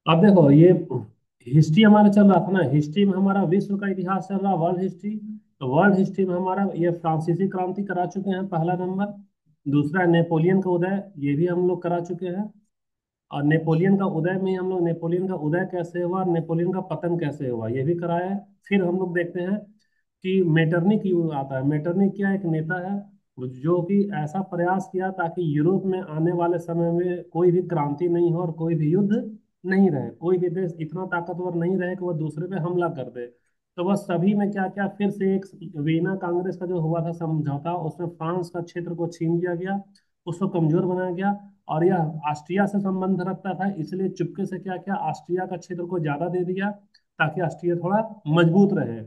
अब देखो ये हिस्ट्री हमारा चल रहा था ना। हिस्ट्री में हमारा विश्व का इतिहास चल रहा, वर्ल्ड हिस्ट्री। तो वर्ल्ड हिस्ट्री में हमारा ये फ्रांसीसी क्रांति करा चुके हैं, पहला नंबर। दूसरा नेपोलियन का उदय, ये भी हम लोग करा चुके हैं। और नेपोलियन का उदय में हम लोग नेपोलियन का उदय कैसे हुआ और नेपोलियन का पतन कैसे हुआ ये भी कराया है। फिर हम लोग देखते हैं कि मेटरनिक क्यों आता है। मेटरनिक क्या एक नेता है जो कि ऐसा प्रयास किया ताकि यूरोप में आने वाले समय में कोई भी क्रांति नहीं हो और कोई भी युद्ध नहीं रहे, कोई भी देश इतना ताकतवर नहीं रहे कि वह दूसरे पे हमला कर दे। तो वह सभी में क्या क्या फिर से एक वीना कांग्रेस का जो हुआ था समझौता, उसमें फ्रांस का क्षेत्र को छीन लिया गया, उसको कमजोर बनाया गया। और यह ऑस्ट्रिया से संबंध रखता था, इसलिए चुपके से क्या किया, ऑस्ट्रिया का क्षेत्र को ज्यादा दे दिया ताकि ऑस्ट्रिया थोड़ा मजबूत रहे।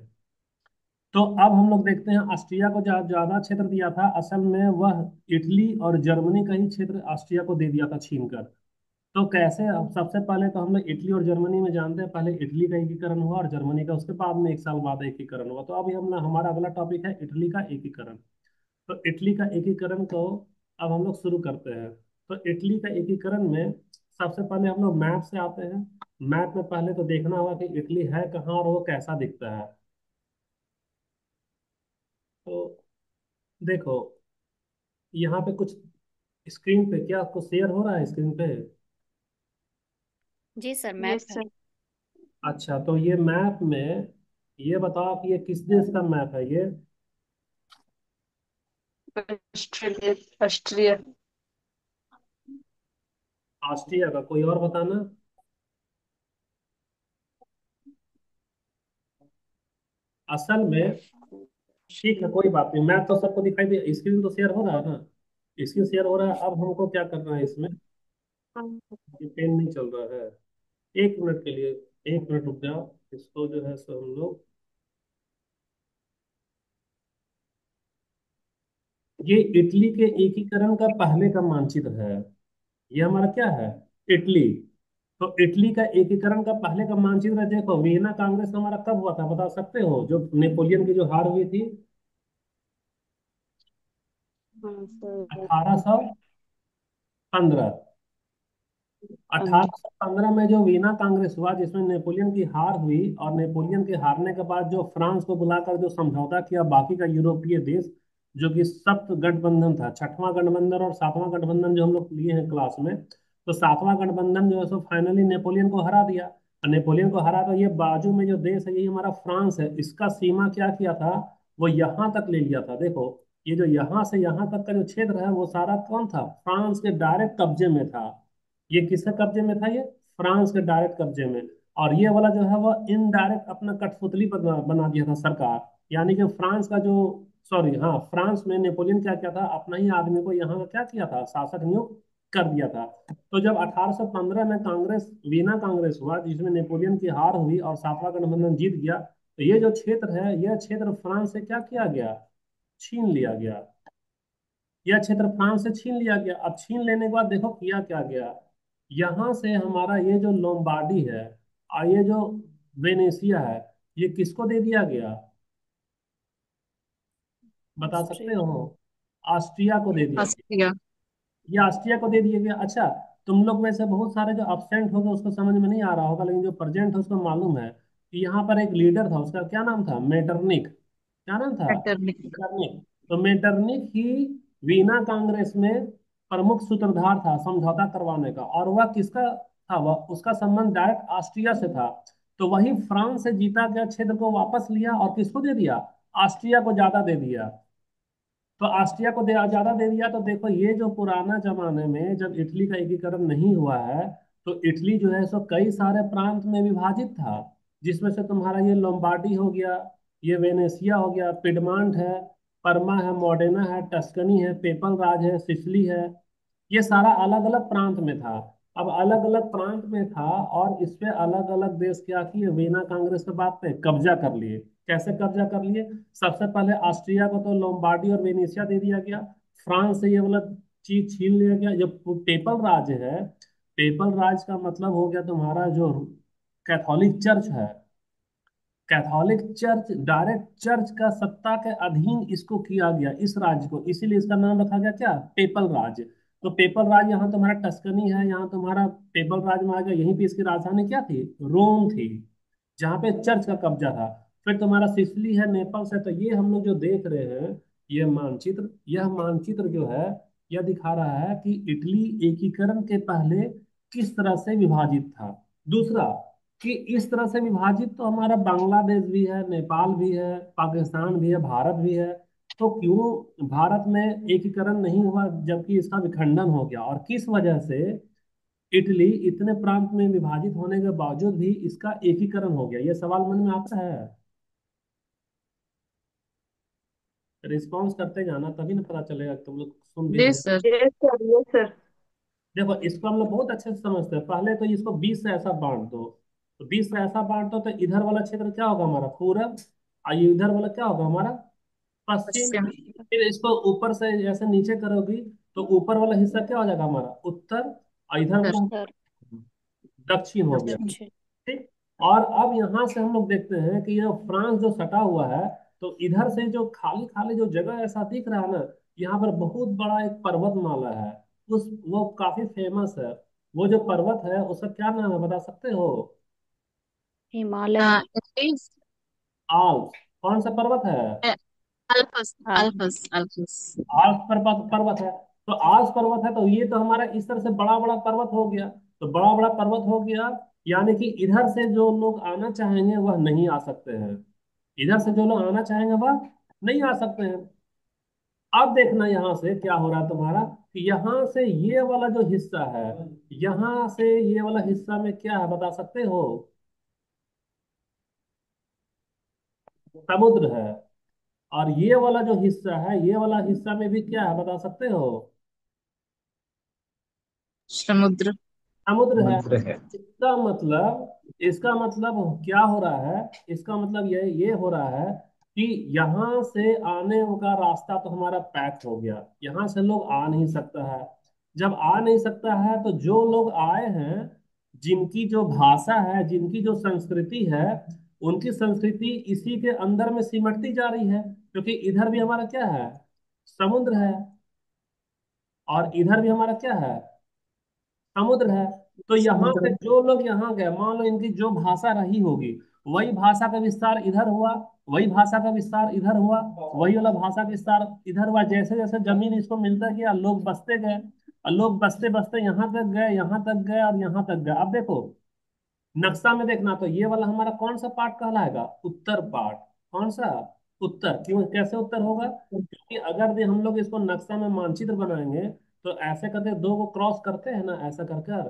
तो अब हम लोग देखते हैं ऑस्ट्रिया को ज्यादा क्षेत्र दिया था, असल में वह इटली और जर्मनी का ही क्षेत्र ऑस्ट्रिया को दे दिया था छीन कर। तो कैसे, अब सबसे पहले तो हम लोग इटली और जर्मनी में जानते हैं, पहले इटली का एकीकरण हुआ और जर्मनी का उसके बाद में 1 साल बाद एकीकरण हुआ। तो अभी हम हमारा अगला टॉपिक है इटली का एकीकरण। तो इटली का एकीकरण को अब हम लोग शुरू करते हैं। तो इटली का एकीकरण में सबसे पहले हम लोग मैप से आते हैं। मैप में पहले तो देखना होगा कि इटली है कहाँ और वो कैसा दिखता है। तो देखो, यहाँ पे कुछ स्क्रीन पे क्या आपको शेयर हो रहा है स्क्रीन पे? जी सर, मैप यस है। सर। अच्छा, तो ये मैप में ये बताओ कि ये किस देश का मैप है ये? ऑस्ट्रेलिया। ऑस्ट्रिया। ऑस्ट्रिया का? कोई और बताना। असल में ठीक है, कोई बात नहीं, मैप तो सबको दिखाई दे, स्क्रीन तो शेयर हो रहा है ना? स्क्रीन शेयर हो रहा है। अब हमको क्या करना है इसमें? ये पेन नहीं चल रहा है। 1 मिनट के लिए, 1 मिनट रुक जाओ। इसको जो है सो हम लोग, ये इटली के एकीकरण का पहले का मानचित्र है। ये हमारा क्या है? इटली। तो इटली का एकीकरण का पहले का मानचित्र है। देखो, वियना कांग्रेस हमारा कब हुआ था बता सकते हो, जो नेपोलियन की जो हार हुई थी? हाँ सर। 1815। 1815 में जो वीना कांग्रेस हुआ जिसमें नेपोलियन की हार हुई, और नेपोलियन के हारने के बाद जो फ्रांस को बुलाकर जो समझौता किया बाकी का यूरोपीय देश, जो कि सप्त गठबंधन था, छठवां गठबंधन और सातवां गठबंधन जो हम लोग लिए हैं क्लास में। तो सातवां गठबंधन जो है सो फाइनली नेपोलियन को हरा दिया। और नेपोलियन को हरा, तो ये बाजू में जो देश है यही हमारा फ्रांस है, इसका सीमा क्या किया था, वो यहाँ तक ले लिया था। देखो, ये जो यहाँ से यहाँ तक का जो क्षेत्र है वो सारा कौन था, फ्रांस के डायरेक्ट कब्जे में था। ये किसके कब्जे में था? ये फ्रांस के डायरेक्ट कब्जे में। और ये वाला जो है वो इनडायरेक्ट अपना कठपुतली बना दिया था सरकार। यानी कि फ्रांस का जो, सॉरी हाँ, फ्रांस में नेपोलियन क्या किया था, अपना ही आदमी को यहाँ का क्या किया था, शासक नियुक्त कर दिया था। तो जब 1815 में कांग्रेस, वीना कांग्रेस हुआ जिसमें नेपोलियन की हार हुई और सातवां गठबंधन जीत गया, तो ये जो क्षेत्र है यह क्षेत्र फ्रांस से क्या किया गया, छीन लिया गया। यह क्षेत्र फ्रांस से छीन लिया गया। अब छीन लेने के बाद देखो किया क्या गया। यहां से हमारा ये जो लोम्बार्डी है और ये जो वेनेसिया है, ये किसको दे दिया गया बता सकते ऑस्ट्रिया। हो? ऑस्ट्रिया को दे दिया गया। ऑस्ट्रिया। ये ऑस्ट्रिया को दे दिया गया। अच्छा, तुम लोग में से बहुत सारे जो अब्सेंट हो गए उसको समझ में नहीं आ रहा होगा, लेकिन जो प्रेजेंट है उसको मालूम है कि यहाँ पर एक लीडर था, उसका क्या नाम था, मेटरनिक। क्या नाम था? कैटरनिक। मेटरनिक। तो मेटरनिक ही वीना कांग्रेस में प्रमुख सूत्रधार था समझौता करवाने का। और वह किसका था, वह उसका संबंध डायरेक्ट ऑस्ट्रिया से था। तो वही फ्रांस से जीता गया क्षेत्र को वापस लिया और किसको दे दिया, ऑस्ट्रिया को ज्यादा दे दिया। तो ऑस्ट्रिया को ज्यादा दे दिया। तो देखो, ये जो पुराना जमाने में जब इटली का एकीकरण नहीं हुआ है, तो इटली जो है सो कई सारे प्रांत में विभाजित था, जिसमें से तुम्हारा ये लोम्बार्डी हो गया, ये वेनेसिया हो गया, पिडमांट है, परमा है, मॉडेना है, टस्कनी है, पेपल राज है, सिसिली है। ये सारा अलग अलग प्रांत में था। अब अलग अलग प्रांत में था और इस पे अलग अलग देश क्या किए, वीना कांग्रेस के बाद पे कब्जा कर लिए। कैसे कब्जा कर लिए? सबसे पहले ऑस्ट्रिया को तो लोम्बार्डी और वेनेसिया दे दिया गया। फ्रांस से ये वाला चीज छीन लिया गया। जो पेपल राज है, पेपल राज का मतलब हो गया तुम्हारा जो कैथोलिक चर्च है, कैथोलिक चर्च, डायरेक्ट चर्च का सत्ता के अधीन इसको किया गया, इस राज्य को, इसीलिए इसका नाम रखा गया क्या, पेपल राज। तो पेपल राज यहाँ तुम्हारा टस्कनी है, यहाँ तुम्हारा पेपल राज में आ गया। यहीं पे इसकी राजधानी क्या थी? रोम थी, जहाँ पे चर्च का कब्जा था। फिर तुम्हारा सिसिली है, नेपल्स है। तो ये हम लोग जो देख रहे हैं, ये मानचित्र, यह मानचित्र जो है, यह दिखा रहा है कि इटली एकीकरण के पहले किस तरह से विभाजित था। दूसरा, कि इस तरह से विभाजित तो हमारा बांग्लादेश भी है, नेपाल भी है, पाकिस्तान भी है, भारत भी है। तो क्यों भारत में एकीकरण नहीं हुआ जबकि इसका विखंडन हो गया? और किस वजह से इटली इतने प्रांत में विभाजित होने के बावजूद भी इसका एकीकरण हो गया? ये सवाल मन में आता है? रिस्पॉन्स करते जाना, तभी ना पता चलेगा कि तुम लोग सुन भी जी रहे हो। Sir. Yes sir, yes sir. देखो, इसको हम लोग बहुत अच्छे से समझते हैं। पहले तो इसको 20 से ऐसा बांट दो। तो 20 से ऐसा बांट दो तो इधर वाला क्षेत्र क्या होगा? हमारा पूरब। और ये इधर वाला क्या होगा? हमारा पश्चिम। पश्चिम। फिर इसको ऊपर से ऐसे नीचे करोगी तो ऊपर वाला हिस्सा क्या हो जाएगा? हमारा उत्तर। और इधर सर। वाला सर। दक्षिण हो गया। दक्षिण। दक्षिण। ठीक। और अब यहाँ से हम लोग देखते हैं कि ये फ्रांस जो सटा हुआ है, तो इधर से जो खाली खाली जो जगह ऐसा दिख रहा है ना, यहाँ पर बहुत बड़ा एक पर्वतमाला है। उस वो काफी फेमस है। वो जो पर्वत है उसका क्या नाम है, बता सकते हो? हिमालय। एल्प्स। आल्प्स। कौन सा पर्वत है? अल्पस हाँ। Alps Alps. आल्प्स पर्वत पर्वत है। तो आल्प्स पर्वत है, तो ये तो हमारा इस तरह से बड़ा बड़ा पर्वत हो गया। तो बड़ा बड़ा पर्वत हो गया, यानी कि इधर से जो लोग आना चाहेंगे वह नहीं आ सकते हैं। इधर से जो लोग आना चाहेंगे वह नहीं आ सकते हैं। अब देखना यहाँ से क्या हो रहा है तुम्हारा, कि यहाँ से ये वाला जो हिस्सा है, यहाँ से ये वाला हिस्सा में क्या है, बता सकते हो? समुद्र है। और ये वाला जो हिस्सा है, ये वाला हिस्सा में भी क्या है, बता सकते हो? समुद्र। समुद्र है। समुद्र है। इसका मतलब क्या हो रहा है? इसका मतलब ये हो रहा है कि यहाँ से आने का रास्ता तो हमारा पैक हो गया। यहाँ से लोग आ नहीं सकता है। जब आ नहीं सकता है तो जो लोग आए हैं, जिनकी जो भाषा है, जिनकी जो संस्कृति है, उनकी संस्कृति इसी के अंदर में सिमटती जा रही है, क्योंकि इधर भी हमारा क्या है? समुद्र है। और इधर भी हमारा क्या है? समुद्र है। तो यहाँ से समुद्र। जो लोग यहाँ गए, मान लो इनकी जो भाषा रही होगी, वही भाषा का विस्तार इधर हुआ, वही भाषा का विस्तार इधर हुआ, वही वाला भाषा का विस्तार इधर हुआ। जैसे जैसे जमीन इसको मिलता गया, लोग बसते गए। और लोग बसते बसते यहाँ तक गए, यहाँ तक गए, और यहाँ तक गए। अब देखो नक्शा में देखना, तो ये वाला हमारा कौन सा पार्ट कहलाएगा? उत्तर पार्ट। कौन सा? उत्तर। क्यों, कैसे उत्तर होगा? क्योंकि अगर भी हम लोग इसको नक्शा में मानचित्र बनाएंगे, तो ऐसे करके दो को क्रॉस करते हैं ना, ऐसा कर कर।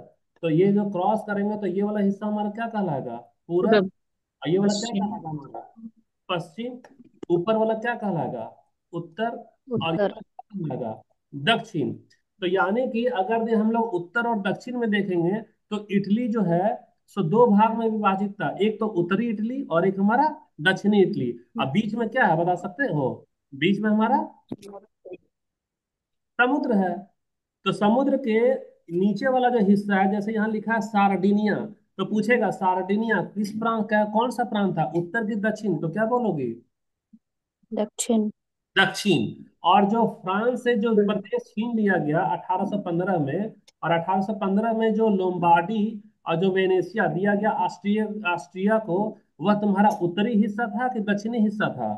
तो ये जो क्रॉस करेंगे तो ये वाला हिस्सा हमारा क्या कहलाएगा? पूरब। पूरब। और ये वाला क्या पश्चिम। कहलाएगा हमारा? पश्चिम। ऊपर वाला क्या कहलाएगा? उत्तर। और ये उत्तर। वाला क्या कहलाएगा? दक्षिण। तो यानी कि अगर भी हम लोग उत्तर और दक्षिण में देखेंगे, तो इटली जो है सो दो भाग में विभाजित था। एक तो उत्तरी इटली और एक हमारा दक्षिणी इटली। अब बीच में क्या है, बता सकते हो? बीच में हमारा समुद्र है। तो समुद्र के नीचे वाला जो हिस्सा है, जैसे यहाँ लिखा है सार्डिनिया, तो पूछेगा सार्डिनिया किस प्रांत का, कौन सा प्रांत था, उत्तर की दक्षिण? तो क्या बोलोगे? दक्षिण। दक्षिण। और जो फ्रांस से जो प्रदेश छीन लिया गया 1815 में, और 1815 में जो लोम्बार्डी और जो वेनेशिया दिया गया ऑस्ट्रिया ऑस्ट्रिया को, वह तुम्हारा उत्तरी हिस्सा था कि दक्षिणी हिस्सा था?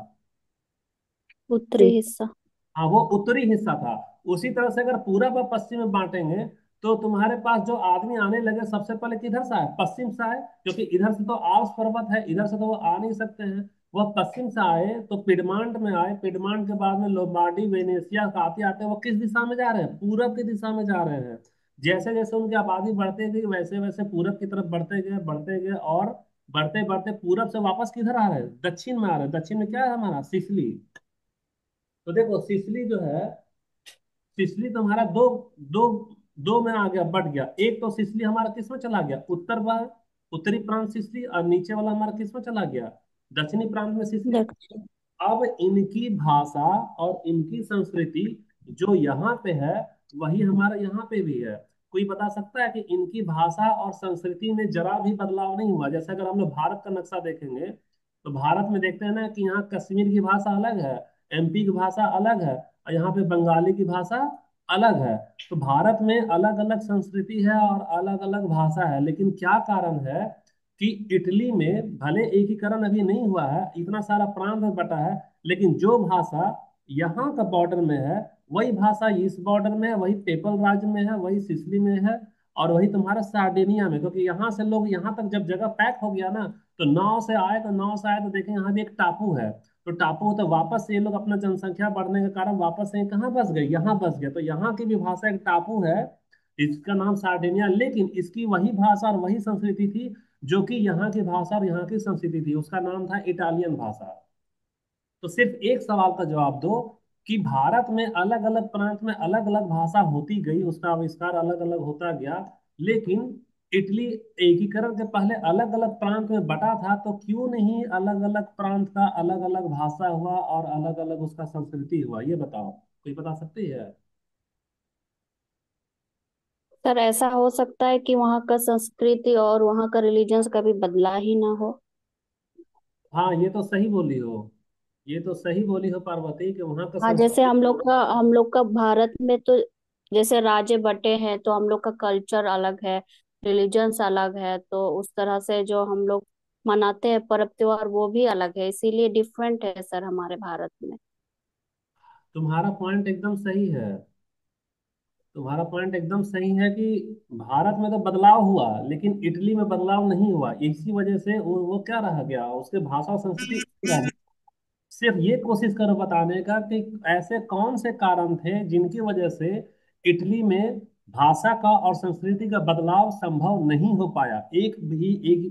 उत्तरी हिस्सा। हाँ, वो उत्तरी हिस्सा था। उसी तरह से अगर पूरब और पश्चिम में बांटेंगे, तो तुम्हारे पास जो आदमी आने लगे सबसे पहले किधर से आए? पश्चिम से आए, क्योंकि इधर से तो आल्प्स पर्वत है, इधर से तो वो आ नहीं सकते हैं। वह पश्चिम से आए तो पिडमांट में आए। पिडमांट के बाद में लोम्बार्डी वेनेशिया का आते आते वो किस दिशा में जा रहे हैं? पूरब की दिशा में जा रहे हैं। जैसे जैसे उनकी आबादी बढ़ते गई, वैसे वैसे पूरब की तरफ बढ़ते गए, और बढ़ते बढ़ते पूरब से वापस किधर आ रहे हैं? दक्षिण में आ रहे हैं। दक्षिण में क्या है हमारा? सिसली। तो देखो सिसली जो है, सिसली तुम्हारा दो दो दो में आ गया, बढ़ गया। एक तो सिसली हमारा किस में चला गया? उत्तर भाग, उत्तरी प्रांत सिसली। और नीचे वाला हमारा किस में चला गया? दक्षिणी प्रांत में सिसली। दक्षिण। अब इनकी भाषा और इनकी संस्कृति जो यहाँ पे है, वही हमारा यहाँ पे भी है। कोई बता सकता है कि इनकी भाषा और संस्कृति में जरा भी बदलाव नहीं हुआ? जैसे अगर हम लोग भारत का नक्शा देखेंगे, तो भारत में देखते हैं ना कि यहाँ कश्मीर की भाषा अलग है, एमपी की भाषा अलग है, और यहाँ पे बंगाली की भाषा अलग है। तो भारत में अलग अलग संस्कृति है और अलग अलग भाषा है, लेकिन क्या कारण है कि इटली में भले एकीकरण अभी नहीं हुआ है, इतना सारा प्रांत में बटा है, लेकिन जो भाषा यहाँ का बॉर्डर में है वही भाषा इस बॉर्डर में है, वही पेपल राज्य में है, वही सिसिली में है, और वही तुम्हारा सार्डिनिया में। क्योंकि यहाँ से लोग यहाँ तक जब जगह पैक हो गया ना, तो नाव से आए तो देखें यहाँ भी एक टापू है। तो टापू, तो वापस से ये लोग अपना जनसंख्या बढ़ने के कारण वापस से कहाँ बस गए, यहाँ बस गए। तो यहाँ की भी भाषा एक टापू है, इसका नाम सार्डिनिया, लेकिन इसकी वही भाषा और वही संस्कृति थी जो कि यहाँ की भाषा और यहाँ की संस्कृति थी, उसका नाम था इटालियन भाषा। तो सिर्फ एक सवाल का जवाब दो कि भारत में अलग अलग प्रांत में अलग अलग भाषा होती गई, उसका आविष्कार अलग अलग होता गया, लेकिन इटली एकीकरण के पहले अलग अलग प्रांत में बटा था, तो क्यों नहीं अलग अलग प्रांत का अलग अलग भाषा हुआ और अलग अलग उसका संस्कृति हुआ, ये बताओ, कोई बता सकती है? सर ऐसा हो सकता है कि वहाँ का संस्कृति और वहाँ का रिलीजन्स कभी बदला ही ना हो। हाँ, ये तो सही बोली हो, ये तो सही बोली हो पार्वती, कि वहाँ का हाँ, जैसे संस्कृति। हम लोग का भारत में तो जैसे राज्य बटे हैं तो हम लोग का कल्चर अलग है, रिलीजन्स अलग है, तो उस तरह से जो हम लोग मनाते हैं पर्व त्योहार वो भी अलग है, इसीलिए डिफरेंट है सर हमारे भारत में। तुम्हारा पॉइंट एकदम सही है, तुम्हारा पॉइंट एकदम सही है कि भारत में तो बदलाव हुआ लेकिन इटली में बदलाव नहीं हुआ, इसी वजह से वो क्या रह गया, उसके भाषा और संस्कृति रह गई। सिर्फ ये कोशिश करो बताने का कि ऐसे कौन से कारण थे जिनकी वजह से इटली में भाषा का और संस्कृति का बदलाव संभव नहीं हो पाया, एक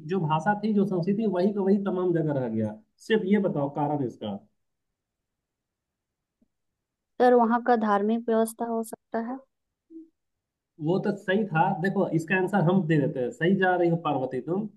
जो भाषा थी जो संस्कृति वही का वही तमाम जगह रह गया। सिर्फ ये बताओ कारण इसका। सर वहाँ का धार्मिक व्यवस्था हो सकता है। वो तो सही था, देखो इसका आंसर हम दे देते हैं, सही जा रही हो पार्वती तुम।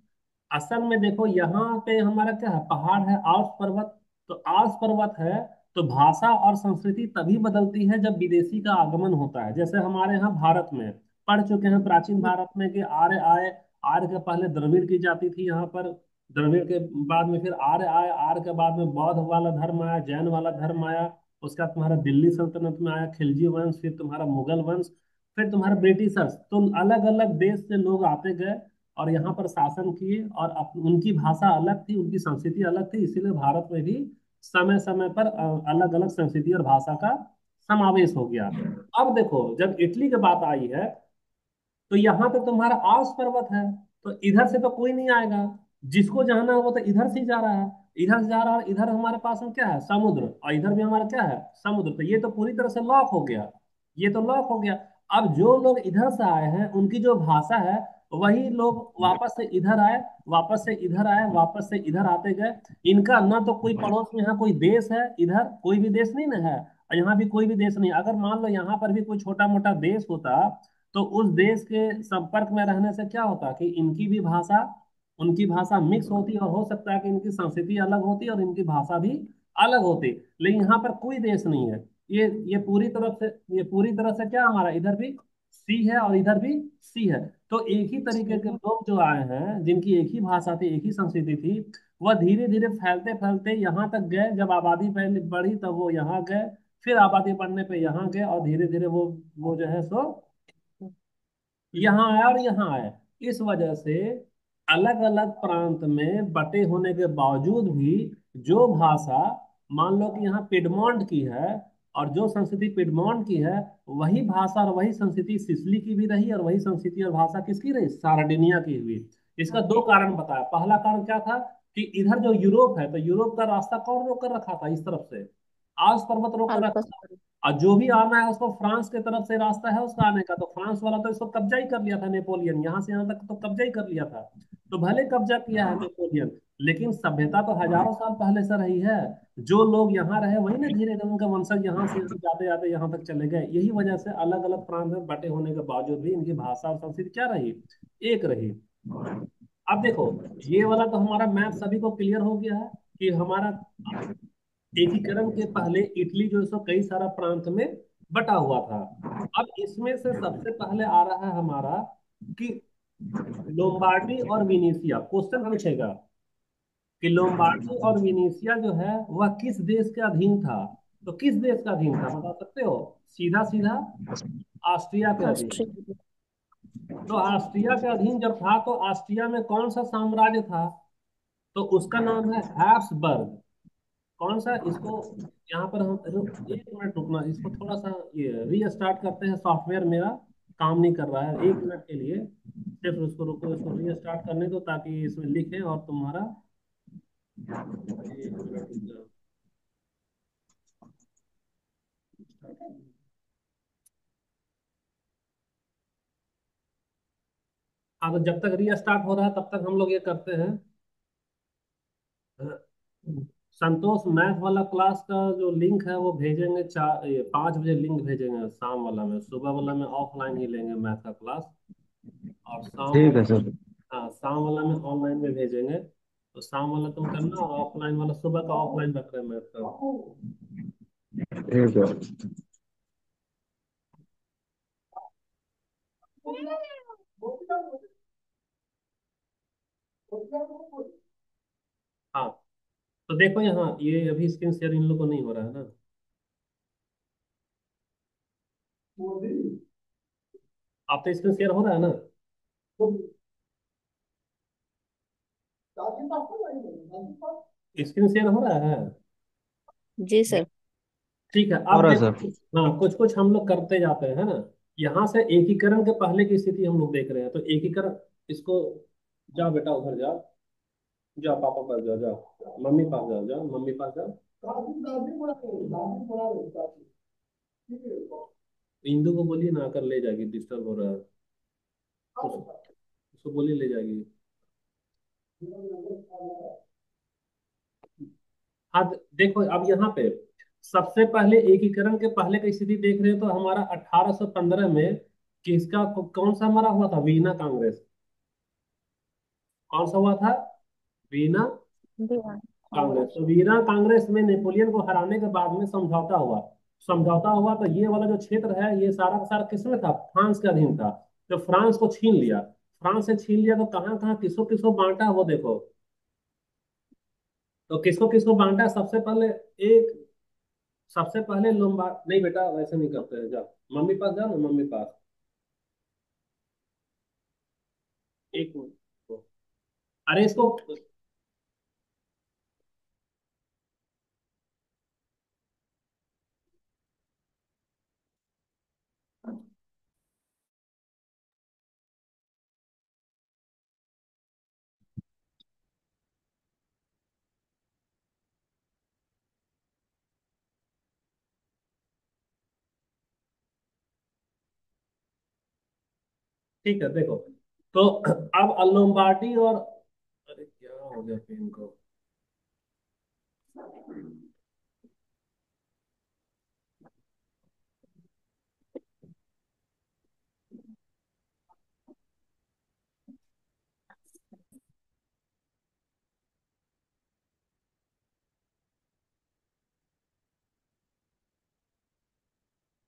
असल में देखो यहाँ पे हमारा क्या है, पहाड़ है, आल्प्स पर्वत। तो आल्प्स पर्वत है, तो भाषा और संस्कृति तभी बदलती है जब विदेशी का आगमन होता है। जैसे हमारे यहाँ भारत में पढ़ चुके हैं प्राचीन भारत में कि आर्य आए, आर्य के पहले द्रविड़ की जाति थी यहाँ पर, द्रविड़ के बाद में फिर आर्य आए, आर्य के बाद में बौद्ध वाला धर्म आया, जैन वाला धर्म आया, उसका तुम्हारा दिल्ली सल्तनत में आया खिलजी वंश, फिर तुम्हारा मुगल वंश, फिर तुम्हारे ब्रिटिशर्स। तो अलग अलग देश से लोग आते गए और यहाँ पर शासन किए, और उनकी भाषा अलग थी, उनकी संस्कृति अलग थी, इसीलिए भारत में भी समय समय पर अलग अलग संस्कृति और भाषा का समावेश हो गया। अब देखो जब इटली की बात आई है, तो यहाँ पे तुम्हारा आल्प्स पर्वत है, तो इधर से तो कोई नहीं आएगा, जिसको जाना है वो तो इधर से ही जा रहा है, इधर से जा रहा है, इधर हमारे पास में क्या है, समुद्र, और इधर भी हमारा क्या है, समुद्र। तो ये तो पूरी तरह से लॉक हो गया, ये तो लॉक हो गया। अब जो लोग इधर से आए हैं उनकी जो भाषा है, वही लोग वापस से इधर आए, वापस से इधर आए, वापस से इधर आते गए। इनका ना तो कोई पड़ोस में यहाँ कोई देश है, इधर कोई भी देश नहीं ना है, और यहाँ भी कोई भी देश नहीं। अगर मान लो यहाँ पर भी कोई छोटा मोटा देश होता, तो उस देश के संपर्क में रहने से क्या होता कि इनकी भी भाषा, उनकी भाषा मिक्स होती, और हो सकता है कि इनकी संस्कृति अलग होती और इनकी भाषा भी अलग होती। लेकिन यहाँ पर कोई देश नहीं है, ये पूरी तरफ से, ये पूरी तरह से क्या, हमारा इधर भी सी है और इधर भी सी है। तो एक ही तरीके के लोग जो आए हैं, जिनकी एक ही भाषा थी, एक ही संस्कृति थी, वह धीरे धीरे फैलते फैलते यहाँ तक गए। जब आबादी पहले बढ़ी तब वो यहाँ गए, फिर आबादी बढ़ने पे यहाँ गए, और धीरे धीरे वो जो है सो यहाँ आया और यहाँ आया। इस वजह से अलग अलग प्रांत में बटे होने के बावजूद भी जो भाषा, मान लो कि यहाँ पिडमोंट की है, और जो संस्कृति पिडमोंट की है, वही भाषा और वही संस्कृति सिसिली की भी रही, और वही संस्कृति और भाषा किसकी रही, सार्डिनिया की हुई। इसका दो कारण बताया। पहला कारण क्या था कि इधर जो यूरोप है, तो यूरोप का रास्ता कौन रोक कर रखा था, इस तरफ से आल्प्स पर्वत रोक कर रखा अल्पस। था। और जो भी आना है उसको फ्रांस के तरफ से रास्ता है उसका आने का, तो फ्रांस वाला तो इसको कब्जा ही कर लिया था, नेपोलियन यहाँ से यहाँ तक तो कब्जा ही कर लिया था। तो भले कब्जा किया है नेपोलियन, लेकिन सभ्यता तो हजारों साल पहले से रही है। जो लोग यहाँ रहे वही ना धीरे धीरे उनका वंशज यहाँ से यहाँ जाते जाते यहाँ तक चले गए। यही वजह से अलग अलग प्रांत में बटे होने के बावजूद भी इनकी भाषा और संस्कृति क्या रही, एक रही। अब देखो, ये वाला तो हमारा मैप सभी को क्लियर हो गया है कि हमारा एकीकरण के पहले इटली जो है सो कई सारा प्रांत में बटा हुआ था। अब इसमें से सबसे पहले आ रहा है हमारा कि लोम्बार्डी और विनीसिया। क्वेश्चन पूछेगा कि लोम्बार्डी और विनीसिया जो है वह किस देश के अधीन था। तो किस देश का अधीन था बता सकते हो? सीधा सीधा ऑस्ट्रिया के अधीन। ऑस्ट्रेलिया। तो ऑस्ट्रिया के अधीन जब था तो ऑस्ट्रिया में कौन सा साम्राज्य था? तो उसका नाम है हैब्सबर्ग। कौन सा इसको, यहाँ पर हम एक मिनट रुकना, इसको थोड़ा सा ये रीस्टार्ट करते हैं। सॉफ्टवेयर मेरा काम नहीं कर रहा है, 1 मिनट के लिए सिर्फ उसको रुको, इसको रीस्टार्ट करने दो ताकि इसमें लिखे और तुम्हारा। 1 मिनट रुक जाओ। हाँ, तो जब तक रीस्टार्ट हो रहा है तब तक हम लोग ये करते हैं। संतोष, मैथ वाला क्लास का जो लिंक है वो भेजेंगे 5 बजे लिंक भेजेंगे शाम वाला में। सुबह वाला में ऑफलाइन ही लेंगे मैथ का क्लास, और शाम ठीक है वाला, सर। हाँ शाम वाला में ऑनलाइन में भेजेंगे। तो शाम वाला तुम करना और ऑफलाइन वाला सुबह का ऑफलाइन रख रहे हैं मैथ का। ठीक है। हाँ, तो देखो यहाँ ये अभी स्क्रीन शेयर इन लोग को नहीं हो रहा है ना? आप तो स्क्रीन शेयर हो रहा है ना? स्क्रीन शेयर हो रहा है? जी सर। ठीक है, हो अब रहा है देखो। सर। हाँ, कुछ कुछ हम लोग करते जाते हैं, है ना? यहाँ से एकीकरण के पहले की स्थिति हम लोग देख रहे हैं, तो एकीकरण, इसको, जाओ बेटा उधर जाओ, जाओ पापा पास जाओ, जाओ मम्मी पास जाओ, जाओ मम्मी पास जाओ। इंदू को बोलिए ना आकर ले जाएगी, डिस्टर्ब हो रहा है। उसको बोलिए ले जाएगी। हाँ, देखो अब यहाँ पे सबसे पहले एकीकरण के पहले की स्थिति देख रहे हो, तो हमारा 1815 में किसका, कौन सा हमारा हुआ था? वीना कांग्रेस। कौन सा हुआ था? वीना बिहार कांग्रेस। कांग्रेस। तो वीना कांग्रेस में नेपोलियन को हराने के बाद में समझौता हुआ। समझौता हुआ तो ये वाला जो क्षेत्र है ये सारा का सारा किसमें था? फ्रांस के अधीन था। तो फ्रांस को छीन लिया। फ्रांस से छीन लिया तो कहाँ कहाँ किसको किसको बांटा वो देखो। तो किसको किसको बांटा सबसे पहले? एक, सबसे पहले लोम्बार्ड, नहीं बेटा वैसे नहीं करते हैं, जाओ मम्मी पास जाओ ना, मम्मी पास। एक मिनट, अरे इसको, ठीक है देखो। तो अब लोम्बार्डी और, अरे क्या हो गया पेन को?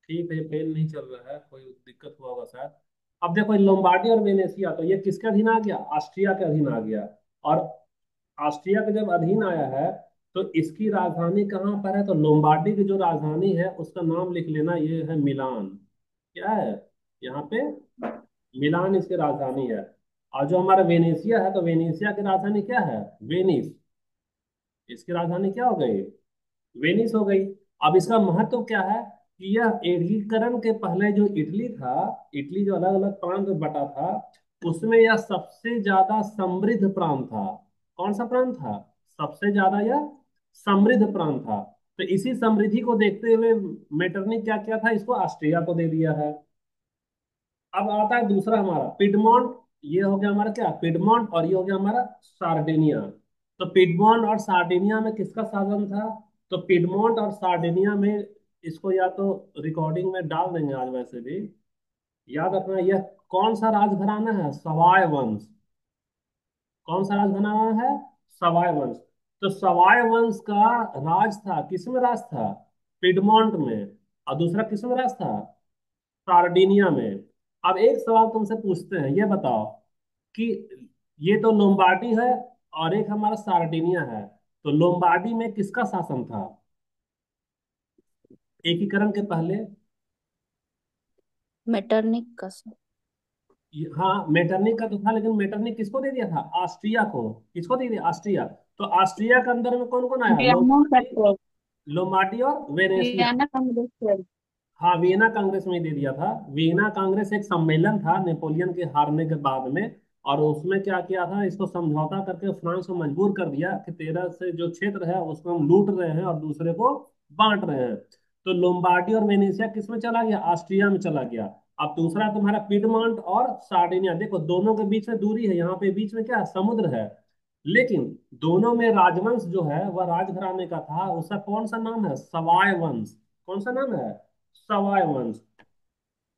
ठीक है, ये पेन नहीं चल रहा है, कोई दिक्कत हुआ होगा शायद। अब देखो लोम्बार्डी और वेनेसिया, तो ये किसके अधीन आ गया? ऑस्ट्रिया के अधीन आ गया। और ऑस्ट्रिया के जब अधीन आया है तो इसकी राजधानी कहाँ पर है? तो लोम्बार्डी की जो राजधानी है उसका नाम लिख लेना, ये है मिलान। क्या है यहाँ पे? मिलान इसकी राजधानी है। और जो हमारा वेनेसिया है, तो वेनेसिया की राजधानी क्या है? वेनिस। इसकी राजधानी क्या हो गई? वेनिस हो गई। अब इसका महत्व क्या है कि यह एकीकरण के पहले जो इटली था, इटली जो अलग अलग प्रांत में बटा था, उसमें यह सबसे ज्यादा समृद्ध प्रांत था। कौन सा प्रांत था? सबसे ज्यादा यह समृद्ध प्रांत था। तो इसी समृद्धि को देखते हुए मेटरनी क्या किया था, इसको ऑस्ट्रिया को दे दिया है। अब आता है दूसरा हमारा पिडमोंट। ये हो गया हमारा क्या? पिडमोंट। और ये हो गया हमारा सार्डिनिया। तो पिडमोंट और सार्डिनिया में किसका शासन था? तो पिडमोंट और सार्डिनिया में, इसको या तो रिकॉर्डिंग में डाल देंगे आज वैसे भी, याद रखना यह कौन सा राजघराना है? सवाय वंश। कौन सा राजघराना है? सवाय वंश। तो सवाय वंश का राज था, किसमें राज था? पिडमोंट में। और दूसरा किसमें राज था? सार्डिनिया में। अब एक सवाल तुमसे पूछते हैं, ये बताओ कि ये तो लोम्बार्डी है और एक हमारा सार्डिनिया है, तो लोम्बार्डी में किसका शासन था? एकीकरण के पहले। मेटरनिक का सर। हाँ, मेटरनिक का तो था, लेकिन मेटरनिक किसको दे दिया था? ऑस्ट्रिया को। किसको दे दिया? ऑस्ट्रिया। तो ऑस्ट्रिया के अंदर में कौन कौन आया? Vienna लोमार्डी, Congress. लोमार्डी और वेनेसिया। Vienna Congress sir. हाँ, वियना कांग्रेस में ही दे दिया था। वियना कांग्रेस एक सम्मेलन था नेपोलियन के हारने के बाद में, और उसमें क्या किया था, इसको समझौता करके फ्रांस को मजबूर कर दिया कि तेरह से जो क्षेत्र है उसको हम लूट रहे हैं और दूसरे को बांट रहे हैं। तो लोम्बार्डी और वेनेसिया किस में चला गया? ऑस्ट्रिया में चला गया। अब दूसरा तुम्हारा पिडमॉन्ट और सार्डिनिया, देखो दोनों के बीच में दूरी है, यहाँ पे बीच में क्या है? समुद्र है। लेकिन दोनों में राजवंश जो है वह राजघराने का था, उसका कौन सा नाम है? सवाय वंश। कौन सा नाम है? सवाय वंश।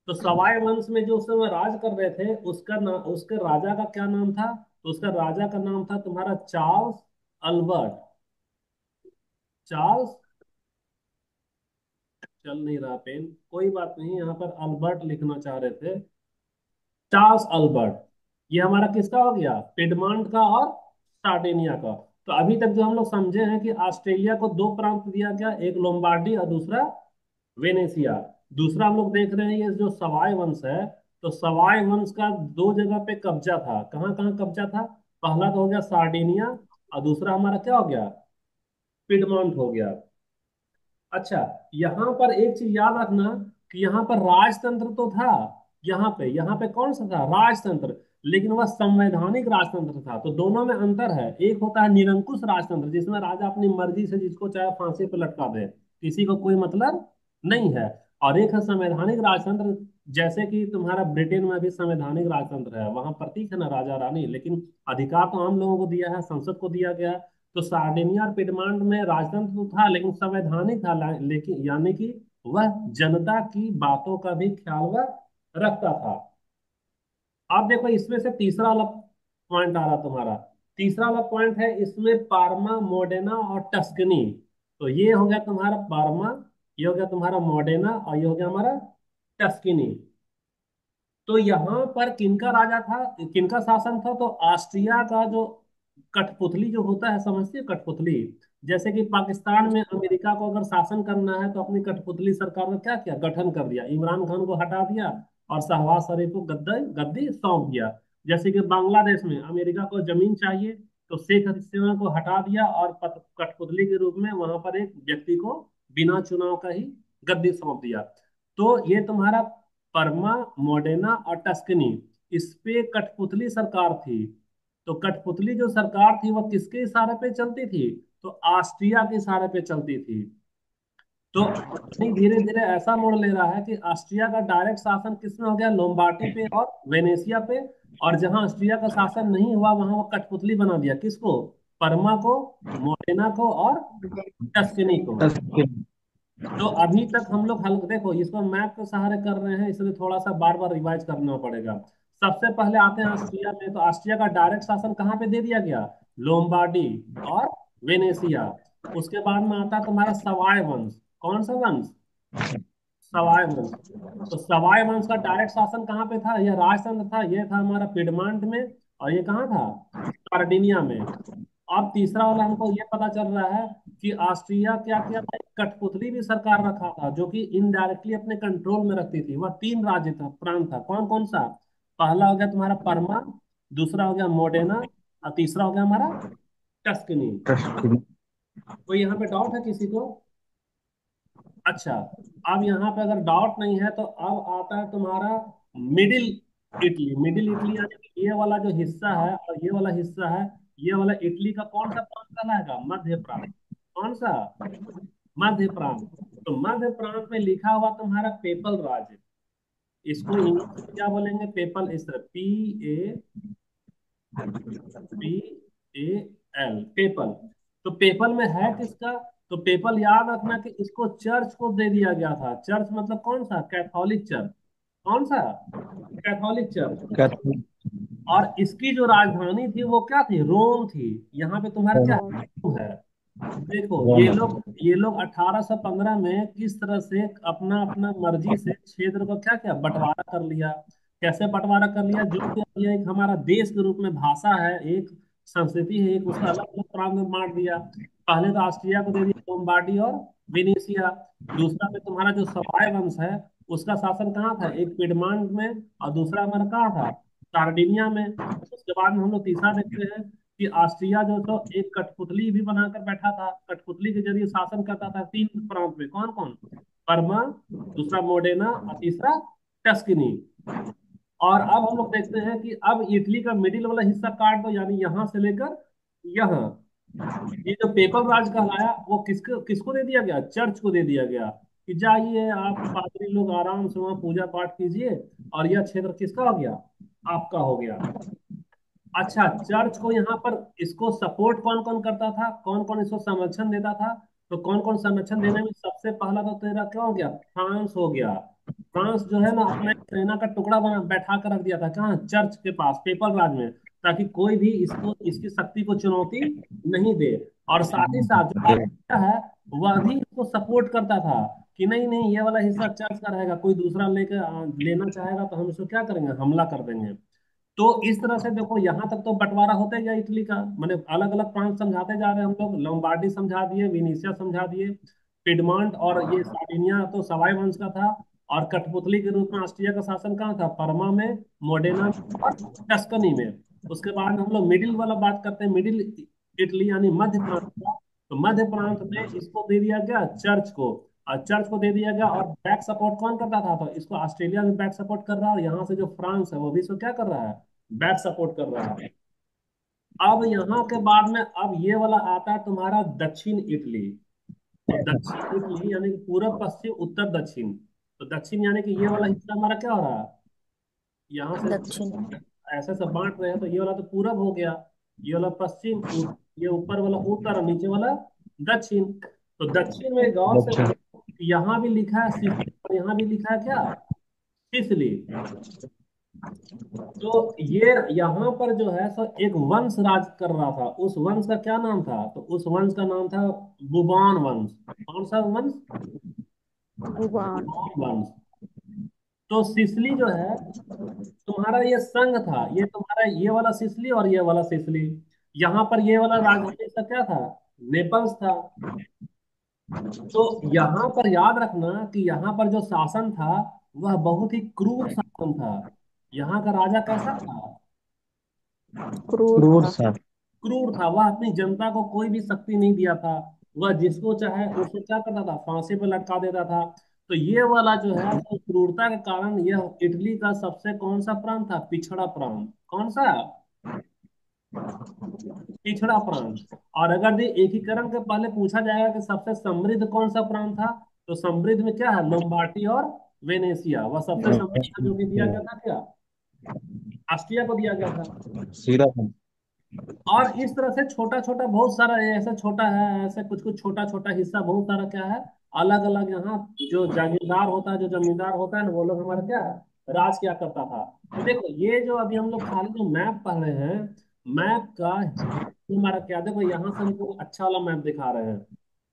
तो सवाय वंश में जो उस समय राज कर रहे थे, उसका नाम, उसके राजा का क्या नाम था? तो उसका राजा का नाम था तुम्हारा चार्ल्स अल्बर्ट। चार्ल्स, चल नहीं रहा पेन, कोई बात नहीं, यहाँ पर अल्बर्ट लिखना चाह रहे थे। Charles Albert. ये हमारा किसका हो गया? पिडमॉन्ट का और सार्डिनिया का। तो अभी तक जो हम लोग समझे हैं कि ऑस्ट्रेलिया को दो प्रांत दिया गया, एक लोम्बार्डी और दूसरा वेनेसिया। दूसरा हम लोग देख रहे हैं ये जो सवाय वंश है, तो सवाय वंश का दो जगह पे कब्जा था। कहाँ कहाँ कब्जा था? पहला तो हो गया सार्डिनिया, और दूसरा हमारा क्या हो गया? पिडमॉन्ट हो गया। अच्छा, यहाँ पर एक चीज याद रखना कि यहाँ पर राजतंत्र तो था। यहाँ पे कौन सा था? राजतंत्र। लेकिन वह संवैधानिक राजतंत्र था। तो दोनों में अंतर है। एक होता है निरंकुश राजतंत्र, जिसमें राजा अपनी मर्जी से जिसको चाहे फांसी पर लटका दे, किसी को कोई मतलब नहीं है। और एक है संवैधानिक राजतंत्र, जैसे कि तुम्हारा ब्रिटेन में भी संवैधानिक राजतंत्र है, वहां प्रतीक है ना राजा रानी, लेकिन अधिकार तो हम लोगों को दिया है, संसद को दिया गया है। तो सार्डिनिया और पिडमांड में राजतंत्र तो था, लेकिन संवैधानिक था, लेकिन यानी कि वह जनता की बातों का भी ख्याल वह रखता था। अब देखो इसमें से तीसरा वाला पॉइंट आ रहा तुम्हारा। तीसरा वाला पॉइंट है इसमें पार्मा, मोडेना और टस्कनी। तो ये हो गया तुम्हारा पार्मा, ये हो गया तुम्हारा मोडेना, और ये हो गया हमारा टस्कनी। तो यहाँ पर किनका राजा था, किनका शासन था? तो ऑस्ट्रिया का जो कठपुतली जो होता है, समझते हो कठपुतली? जैसे कि पाकिस्तान में अमेरिका को अगर शासन करना है तो अपनी कठपुतली सरकार ने क्या किया? गठन कर दिया, इमरान खान को हटा दिया और शहबाज शरीफ को गद्दी गद्दी सौंप दिया। जैसे कि बांग्लादेश में अमेरिका को जमीन चाहिए, तो शेख हसीना को हटा दिया और कठपुतली के रूप में वहां पर एक व्यक्ति को बिना चुनाव का ही गद्दी सौंप दिया। तो ये तुम्हारा परमा, मोडेना और टस्कनी, इस पे कठपुतली सरकार थी। तो कठपुतली जो सरकार थी वह किसके इशारे पे चलती थी? तो ऑस्ट्रिया के इशारे पे चलती थी। तो धीरे धीरे ऐसा मोड़ ले रहा है कि ऑस्ट्रिया का डायरेक्ट शासन किसमें हो गया? लोम्बार्डी पे और वेनेसिया पे। और जहां ऑस्ट्रिया का शासन नहीं हुआ वहां वो कठपुतली बना दिया, किसको? परमा को, मोडेना को और टस्कनी को। तो अभी तक हम लोग हल, देखो इसको मैप के सहारे कर रहे हैं, इसलिए थोड़ा सा बार बार रिवाइज करना पड़ेगा। सबसे पहले आते हैं ऑस्ट्रिया में। तो ऑस्ट्रिया का डायरेक्ट शासन कहाँ पे दे दिया गया? लोम्बार्डी और वेनेसिया। उसके बाद में आता है तुम्हारा सवाय वंश। कौन सा वंश? सवाय वंश। तो सवाय वंश का डायरेक्ट शासन कहाँ पे था? यह राजतंत्र था, यह था हमारा पिडमांट में, और ये कहाँ था? सार्डिनिया में। अब तीसरा वाला हमको ये पता चल रहा है कि ऑस्ट्रिया क्या किया था, कठपुतली भी सरकार रखा था, जो कि इनडायरेक्टली अपने कंट्रोल में रखती थी। वह तीन राज्य था, प्रांत था। कौन कौन सा? पहला हो गया तुम्हारा परमा, दूसरा हो गया मोडेना, और तीसरा हो गया हमारा टस्कनी। कोई यहाँ पे डाउट है किसी को? अच्छा, अब यहाँ पे अगर डाउट नहीं है तो अब आता है तुम्हारा मिडिल इटली। मिडिल इटली यानी कि ये वाला जो हिस्सा है और ये वाला हिस्सा है, ये वाला इटली का कौन सा प्रांत कहलाएगा? मध्य प्रांत। कौन सा? मध्य प्रांत। तो मध्य प्रांत में लिखा हुआ तुम्हारा पेपल राज्य। इसको इंग्लिश में क्या बोलेंगे? पेपल, इस तरह PAPAL, पेपल। तो पेपल में है किसका? तो पेपल याद रखना कि इसको चर्च को दे दिया गया था। चर्च मतलब कौन सा? Catholic church. कौन सा? Catholic church. और इसकी जो राजधानी थी वो क्या थी? रोम थी। यहाँ पे तुम्हारा क्या है? देखो ये लोग 1815 में किस तरह से अपना अपना मर्जी से क्षेत्र को क्या किया? बंटवारा कर लिया। कैसे बंटवारा कर लिया? जो कि ये एक हमारा देश के रूप में भाषा है, एक संस्कृति है, एक उसका अलग अलग प्रांत में बांट दिया। पहले तो ऑस्ट्रिया को दे दिया लोम्बार्डी और वेनेशिया। दूसरा में तुम्हारा जो सवाय वंश है उसका शासन कहाँ था, एक पिडमांट में और दूसरा हमारा कहाँ था, सार्डिनिया में। उसके बाद में हम लोग तीसरा देखते हैं कि ऑस्ट्रिया जो तो एक कठपुतली भी बनाकर बैठा था, कठपुतली के जरिए शासन करता था तीन प्रांत में, कौन कौन, बर्मा, दूसरा मोडेना और तीसरा टस्कनी। और अब हम लोग देखते हैं कि अब इटली का मिडिल वाला हिस्सा काट दो, यानी यहां से लेकर यहाँ, ये जो पेपर राज कहलाया वो किसको किसको दे दिया गया, चर्च को दे दिया गया कि जाइए आप पादरी लोग आराम से वहां पूजा पाठ कीजिए, और यह क्षेत्र किसका हो गया, आपका हो गया। अच्छा, चर्च को यहाँ पर इसको सपोर्ट कौन कौन करता था, कौन कौन इसको संरक्षण देता था, तो कौन कौन संरक्षण देने में सबसे पहला तो तेरा क्या हो गया, फ्रांस हो गया। फ्रांस जो है ना अपना एक सेना का टुकड़ा बना बैठा कर रख दिया था कहाँ, चर्च के पास पेपल राज में, ताकि कोई भी इसको इसकी शक्ति को चुनौती नहीं दे। और साथ ही साथ जो ऑस्ट्रिया है वह भी इसको सपोर्ट करता था कि नहीं नहीं ये वाला हिस्सा चर्च का रहेगा, कोई दूसरा लेकर लेना चाहेगा तो हम इसको क्या करेंगे, हमला कर देंगे। तो इस तरह से देखो यहाँ तक तो बंटवारा होता गया इटली का, मैंने अलग अलग प्रांत समझाते जा रहे हैं हम लोग, लोम्बार्डी समझा दिए, वेनेशिया समझा दिए, पिडमॉन्ट और ये सार्डिनिया तो सवाई वंश का था, और कठपुतली के रूप में ऑस्ट्रिया का शासन कहाँ था, परमा में, मोडेना में और टस्कनी में। उसके बाद हम लोग मिडिल वाला बात करते हैं, मिडिल इटली यानी मध्य प्रांत का। तो मध्य प्रांत में इसको दे दिया गया चर्च को, और चर्च को दे दिया गया, और बैक सपोर्ट कौन करता था, तो इसको ऑस्ट्रेलिया भी बैक सपोर्ट कर रहा है, और यहाँ से जो फ्रांस है वो भी इसको क्या कर रहा है, बैक सपोर्ट कर रहा है। अब यहाँ के बाद में अब ये वाला आता है तुम्हारा दक्षिण इटली। तो दक्षिण इटली यानी कि पूरब पश्चिम उत्तर दक्षिण, तो दक्षिण यानी कि ये वाला हिस्सा हमारा क्या हो रहा है, यहाँ से दक्षिण। ऐसे सब बांट रहे हैं, तो ये वाला तो पूरब हो गया, ये वाला पश्चिम, ये ऊपर वाला उत्तर और नीचे वाला दक्षिण। तो दक्षिण में गौर से दक्षिण। देखो, यहाँ भी लिखा है सिसिली और यहाँ भी लिखा है क्या, सिसिली। तो ये यहाँ पर जो है सो एक वंश राज कर रहा था, उस वंश का क्या नाम था, तो उस वंश का नाम था बुबान वंश। कौन सा वंश, भूभान। बुबान वंश। तो सिसली जो है तुम्हारा ये संघ था, ये तुम्हारा ये वाला सिसली और ये वाला सिसली। यहाँ पर ये वाला राजधानी का क्या था, नेपल्स था। तो यहाँ पर याद रखना कि यहाँ पर जो शासन था वह बहुत ही क्रूर शासन था। यहाँ का राजा कैसा था, क्रूर क्रूर था। सा। क्रूर था, वह अपनी जनता को कोई भी शक्ति नहीं दिया था, वह जिसको चाहे उसको क्या करता था, फांसी पर लटका देता था। तो ये वाला जो है तो क्रूरता के कारण यह इटली का सबसे कौन सा प्रांत था, पिछड़ा प्रांत, कौन सा, पिछड़ा प्रांत। और अगर ये एकीकरण के पहले पूछा जाएगा कि सबसे समृद्ध कौन सा प्रांत था, तो समृद्ध में क्या है, लोम्बार्डी और वेनेशिया, वह सबसे समृद्ध था, जो कि दिया गया था क्या, ऑस्ट्रिया को दिया गया था। सीरा। और इस तरह से छोटा छोटा बहुत सारा ऐसा छोटा है, ऐसे कुछ कुछ छोटा छोटा हिस्सा बहुत सारा क्या है, अलग अलग यहाँ जो जागीरदार होता है, जो जमींदार होता है ना, वो लोग हमारा क्या राज क्या करता था। तो देखो ये जो अभी हम लोग खाली जो मैप पढ़ रहे हैं, मैप का हमारा क्या, देखो यहाँ से हमको अच्छा वाला मैप दिखा रहे हैं।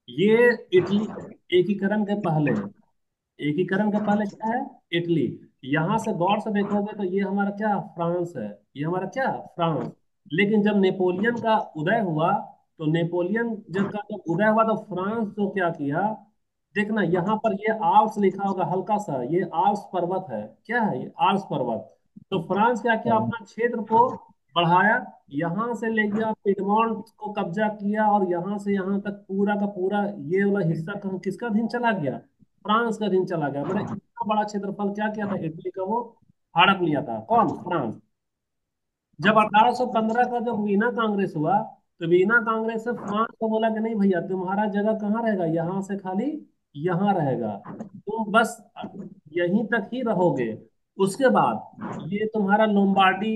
ये इटली एकीकरण के पहले, एकीकरण के पहले क्या है, इटली। यहां से गौर से देखोगे तो ये हमारा क्या, फ्रांस है, ये हमारा क्या, फ्रांस। लेकिन जब नेपोलियन का उदय हुआ, तो नेपोलियन जब उदय हुआ तो फ्रांस को क्या किया, देखना यहाँ पर ये आल्प्स लिखा होगा हल्का सा, ये आल्प्स पर्वत है, क्या है ये, आल्प्स पर्वत। तो फ्रांस क्या किया, अपना क्षेत्र को बढ़ाया, यहाँ से ले गया पिडमॉन्ट को कब्जा किया, और यहाँ से यहाँ तक पूरा का पूरा ये वाला हिस्सा किसका अधीन चला गया, फ्रांस का अधीन चला गया। मतलब इतना बड़ा क्षेत्रफल क्या किया था इटली का, वो हड़प लिया था, कौन, फ्रांस। जब 1815 का जब वीना कांग्रेस हुआ, तो वीना कांग्रेस से फ्रांस को बोला कि नहीं भैया तुम्हारा जगह कहाँ रहेगा, यहाँ से खाली यहाँ रहेगा, तुम बस यहीं तक ही रहोगे। उसके बाद ये तुम्हारा लोम्बार्डी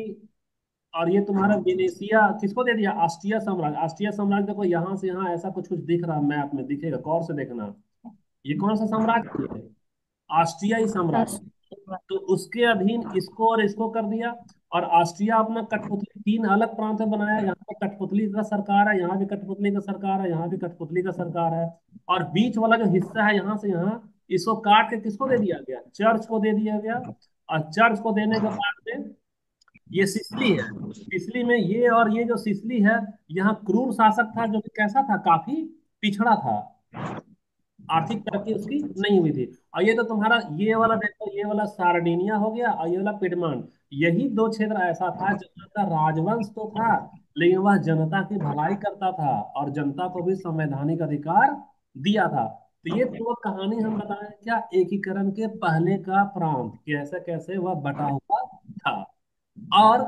और ये तुम्हारा वेनेशिया किसको दे दिया, ऑस्ट्रिया साम्राज्य। ऑस्ट्रिया साम्राज्य देखो यहाँ से यहाँ ऐसा कुछ कुछ दिख रहा है, मैप में दिखेगा, गौर से देखना। ये कौन सा साम्राज्य है, ऑस्ट्रियाई साम्राज्य। राष्ट्र। तो उसके अधीन इसको और इसको कर दिया। और ऑस्ट्रिया अपना कठपुतली तीन अलग प्रांत में बनाया, यहाँ पे कठपुतली का सरकार है, यहाँ भी कठपुतली का सरकार है, यहाँ भी कठपुतली का सरकार है। और बीच वाला जो हिस्सा है यहाँ से यहाँ, इसको काट के किसको दे दिया गया, चर्च को दे दिया गया। और चर्च को देने के बाद में ये सिसिली है। सिसिली में ये, और ये जो सिसिली है, यहाँ क्रूर शासक था जो कि कैसा था, काफी पिछड़ा था। आर्थिक तरक्की उसकी नहीं हुई थी। और ये तो तुम्हारा ये वाला देखो, ये वाला सार्डिनिया हो गया और ये वाला पिडमंट। यही दो क्षेत्र ऐसा था जहाँ का राजवंश तो था, लेकिन वह जनता की भलाई करता था और जनता को भी संवैधानिक अधिकार दिया था। तो ये पूरा कहानी हम बताएं क्या, एकीकरण के पहले का प्रांत कैसे कैसे वह बटा हुआ था। और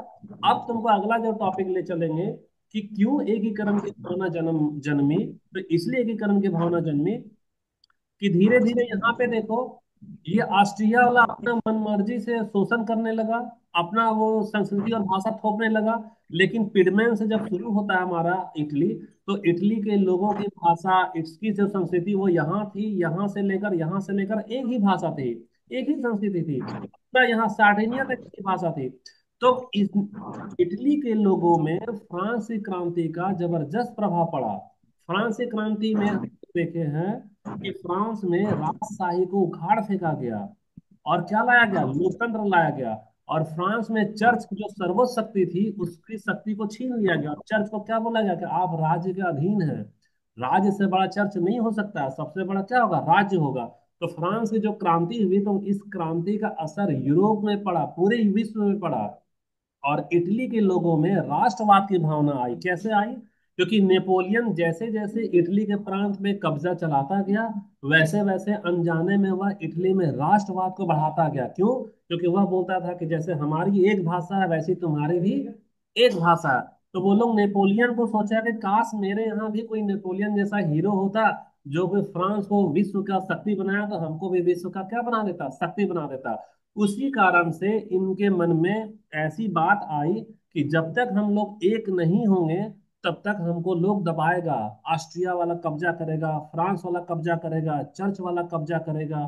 अब तुमको अगला जो टॉपिक ले चलेंगे कि क्यों एकीकरण की भावना जन्मी। तो इसलिए एकीकरण की भावना जन्मी कि धीरे धीरे यहाँ पे देखो, ये ऑस्ट्रिया वाला अपना मन मर्जी से शोषण करने लगा, अपना वो संस्कृति और भाषा थोपने लगा। लेकिन पिडमेन से जब शुरू होता है हमारा इटली, तो इटली के लोगों की भाषा, इसकी जो संस्कृति वो यहाँ थी, यहाँ से लेकर एक ही भाषा थी, एक ही संस्कृति थी, अपना यहाँ सार्डिनिया तक की भाषा थी। तो इस इटली के लोगों में फ्रांसीसी क्रांति का जबरदस्त प्रभाव पड़ा। फ्रांसीसी क्रांति में हम देखे हैं कि फ्रांस में राजशाही को उखाड़ फेंका गया और क्या लाया गया, लोकतंत्र लाया गया। और फ्रांस में चर्च की जो सर्वोच्च शक्ति थी उसकी शक्ति को छीन लिया गया और चर्च को क्या बोला गया कि आप राज्य के अधीन हैं, राज्य से बड़ा चर्च नहीं हो सकता है, सबसे बड़ा क्या होगा, राज्य होगा। तो फ्रांस की जो क्रांति हुई, तो इस क्रांति का असर यूरोप में पड़ा, पूरे विश्व में पड़ा। और इटली के लोगों में राष्ट्रवाद की भावना आई। कैसे आई, क्योंकि नेपोलियन जैसे जैसे इटली के प्रांत में कब्जा चलाता गया, वैसे वैसे अनजाने में वह इटली में राष्ट्रवाद को बढ़ाता गया। क्यों, क्योंकि वह बोलता था कि जैसे हमारी एक भाषा है वैसी तुम्हारी भी एक भाषा है। तो वो लोग नेपोलियन को सोचा कि काश मेरे यहाँ भी कोई नेपोलियन जैसा हीरो होता, जो कि फ्रांस को विश्व का शक्ति बनाया, तो हमको भी विश्व का क्या बना देता, शक्ति बना देता। उसी कारण से इनके मन में ऐसी बात आई कि जब तक हम लोग एक नहीं होंगे तब तक हमको लोग दबाएगा, ऑस्ट्रिया वाला कब्जा करेगा, फ्रांस वाला कब्जा करेगा, चर्च वाला कब्जा करेगा।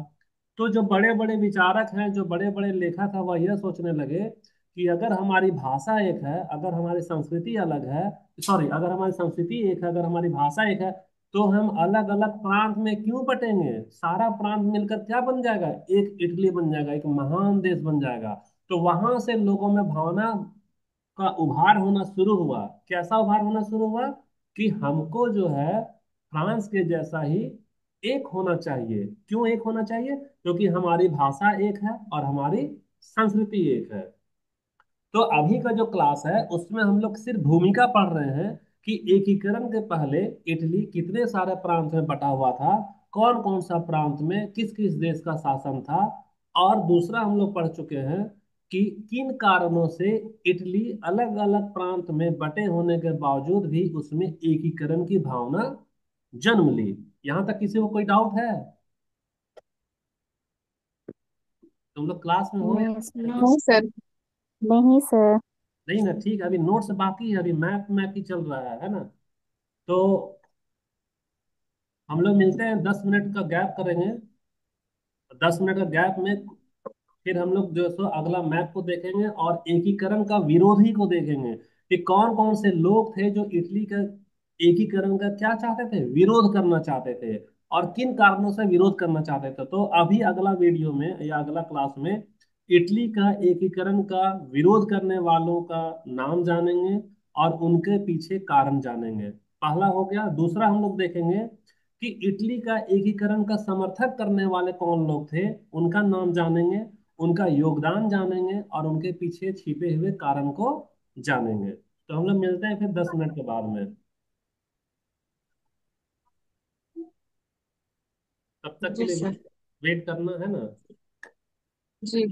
तो जो बड़े बड़े विचारक हैं, जो बड़े बड़े लेखक हैं, वह यह सोचने लगे कि अगर हमारी भाषा एक है, अगर हमारी संस्कृति अलग है, सॉरी, अगर हमारी संस्कृति एक है, अगर हमारी भाषा एक है, तो हम अलग अलग प्रांत में क्यों बटेंगे, सारा प्रांत मिलकर क्या बन जाएगा, एक इटली बन जाएगा, एक महान देश बन जाएगा। तो वहां से लोगों में भावना का उभार होना शुरू हुआ। कैसा उभार होना शुरू हुआ कि हमको जो है फ्रांस के जैसा ही एक होना चाहिए। क्यों एक होना चाहिए, क्योंकि हमारी भाषा एक है और हमारी संस्कृति एक है। तो अभी का जो क्लास है उसमें हम लोग सिर्फ भूमिका पढ़ रहे हैं कि एकीकरण के पहले इटली कितने सारे प्रांत में बटा हुआ था, कौन कौन सा प्रांत में किस किस देश का शासन था। और दूसरा हम लोग पढ़ चुके हैं कि किन कारणों से इटली अलग अलग प्रांत में बटे होने के बावजूद भी उसमें एकीकरण की भावना जन्म ली। यहां तक किसी को कोई डाउट है, तुम लोग क्लास में हो या नहीं सर। No sir. नहीं सर। नहीं ना, ठीक है, अभी नोट्स बाकी है, अभी मैथ मैथ ही चल रहा है ना। तो हम लोग मिलते हैं, 10 मिनट का गैप करेंगे। 10 मिनट का गैप में फिर हम लोग जो सो अगला मैप को देखेंगे और एकीकरण का विरोधी को देखेंगे कि कौन कौन से लोग थे जो इटली का एकीकरण का क्या चाहते थे, विरोध करना चाहते थे, और किन कारणों से विरोध करना चाहते थे। तो अभी अगला वीडियो में या अगला क्लास में इटली का एकीकरण का विरोध करने वालों का नाम जानेंगे और उनके पीछे कारण जानेंगे। पहला हो गया। दूसरा हम लोग देखेंगे कि इटली का एकीकरण का समर्थक करने वाले कौन लोग थे, उनका नाम जानेंगे, उनका योगदान जानेंगे और उनके पीछे छिपे हुए कारण को जानेंगे। तो हम लोग मिलते हैं फिर 10 मिनट के बाद में। तब तक के जी लिए सर। वेट करना है ना। जी।